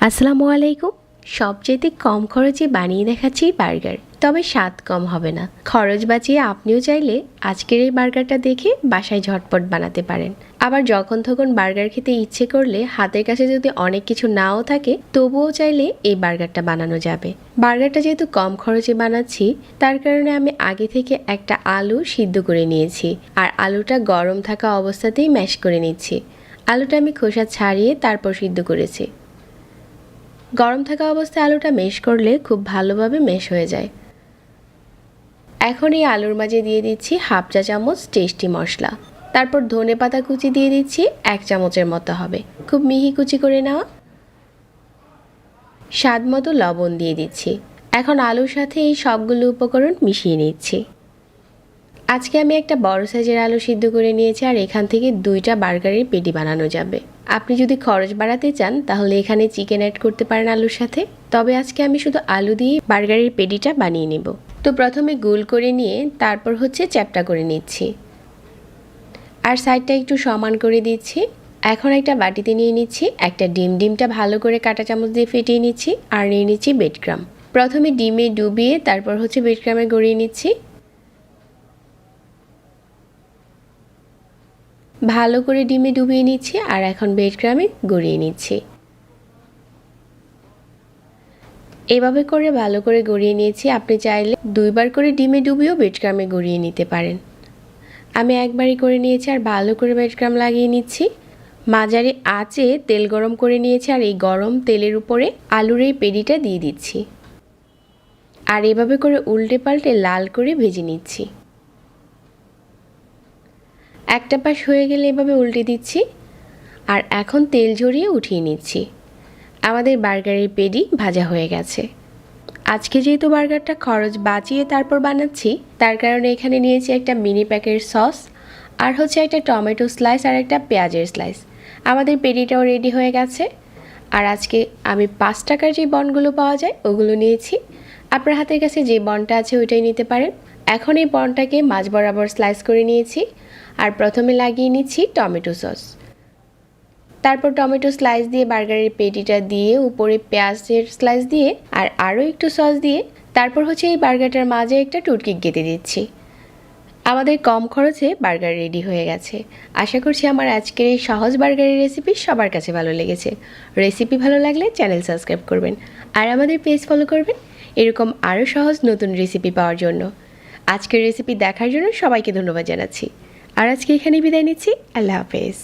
আসসালামু আলাইকুম। সবচেয়ে কম খরচে বানিয়ে দেখাচ্ছি বার্গার, তবে স্বাদ কম হবে না। খরচ বাঁচিয়ে আপনিও চাইলে আজকের এই বার্গারটা দেখে বাসায় ঝটপট বানাতে পারেন। আবার যখন তখন বার্গার খেতে ইচ্ছে করলে হাতের কাছে যদি অনেক কিছু নাও থাকে তবুও চাইলে এই বার্গারটা বানানো যাবে। বার্গারটা যেহেতু কম খরচে বানাচ্ছি তার কারণে আমি আগে থেকে একটা আলু সিদ্ধ করে নিয়েছি, আর আলুটা গরম থাকা অবস্থাতেই ম্যাশ করে নিচ্ছি। আলুটা আমি খোসা ছাড়িয়ে তারপর সিদ্ধ করেছি। গরম থাকা অবস্থায় আলুটা মেশ করলে খুব ভালোভাবে মেশ হয়ে যায়। এখন এই আলুর মাঝে দিয়ে দিচ্ছি হাফ চা চামচ টেস্টি মশলা, তারপর ধনেপাতা কুচি দিয়ে দিচ্ছি 1 চামচের মতো হবে, খুব মিহি কুচি করে নেওয়া। স্বাদ মতো লবণ দিয়ে দিচ্ছি। এখন আলুর সাথে এই সবগুলো উপকরণ মিশিয়ে নিচ্ছি। আজকে আমি একটা বড় সাইজের আলু সিদ্ধ করে নিয়েছি, আর এখান থেকে 2টা বার্গারের পেটি বানানো যাবে। আপনি যদি খরচ বাড়াতে চান তাহলে এখানে চিকেন অ্যাড করতে পারেন আলুর সাথে, তবে আজকে আমি শুধু আলু দিয়ে বার্গারের পেটিটা বানিয়ে নেব। তো প্রথমে গোল করে নিয়ে তারপর চ্যাপ্টা করে নিচ্ছি, আর সাইডটা একটু সমান করে দিচ্ছি। এখন একটা বাটিতে নিয়ে নিচ্ছি একটা ডিমটা ভালো করে কাঁটা চামচ দিয়ে ফেটিয়ে নিচ্ছি, আর নিয়ে নিচ্ছি ব্রেডক্রাম। প্রথমে ডিমে ডুবিয়ে তারপর ব্রেডক্রামে গড়িয়ে নিচ্ছি। ভালো করে ডিমে ডুবিয়ে নিচ্ছি, আর এখন ব্রেডক্রামে গড়িয়ে নিচ্ছি। এভাবে করে ভালো করে গড়িয়ে নিয়েছি। আপনি চাইলে 2বার করে ডিমে ডুবিয়েও ব্রেডক্রামে গড়িয়ে নিতে পারেন। আমি একবারই করে নিয়েছি, আর ভালো করে ব্রেডক্রাম লাগিয়ে নিচ্ছি। মাঝারি আঁচে তেল গরম করে নিয়েছি, আর এই গরম তেলের উপরে আলুর এই পেটিটা দিয়ে দিচ্ছি, আর এভাবে করে উল্টে পাল্টে লাল করে ভেজে নিচ্ছি। একটা পাশ হয়ে গেলে এভাবে উল্টে দিচ্ছি, আর এখন তেল ঝরিয়ে উঠিয়ে নিচ্ছি। আমাদের বার্গারের পেটি ভাজা হয়ে গেছে। আজকে যেহেতু বার্গারটা খরচ বাঁচিয়ে তারপর বানাচ্ছি, তার কারণে এখানে নিয়েছি একটা মিনি প্যাকেট সস, আর একটা টমেটো স্লাইস, আর একটা পেঁয়াজের স্লাইস। আমাদের পেটিটাও রেডি হয়ে গেছে। আর আজকে আমি 5 টাকার যে বনগুলো পাওয়া যায় ওগুলো নিয়েছি। আপনার হাতের কাছে যে বনটা আছে ওইটাই নিতে পারেন। এখন এই বনটাকে মাঝ বরাবর স্লাইস করে নিয়েছি, আর প্রথমে লাগিয়ে নিচ্ছি টমেটো সস। তারপর টমেটো স্লাইস দিয়ে বার্গারের পেটিটা দিয়ে উপরে পেঁয়াজের স্লাইস দিয়ে আর আরও একটু সস দিয়ে তারপর এই বার্গারটার মাঝে একটা টুথপিক গেঁথে দিচ্ছি। আমাদের কম খরচে বার্গার রেডি হয়ে গেছে। আশা করছি আমার আজকের এই সহজ বার্গারের রেসিপি সবার কাছে ভালো লেগেছে। রেসিপি ভালো লাগলে চ্যানেল সাবস্ক্রাইব করবেন, আর আমাদের পেজ ফলো করবেন এরকম আরও সহজ নতুন রেসিপি পাওয়ার জন্য। আজকের রেসিপি দেখার জন্য সবাইকে ধন্যবাদ জানাচ্ছি, আর আজকে এখানেই বিদায় নিচ্ছি। আল্লাহ হাফেজ।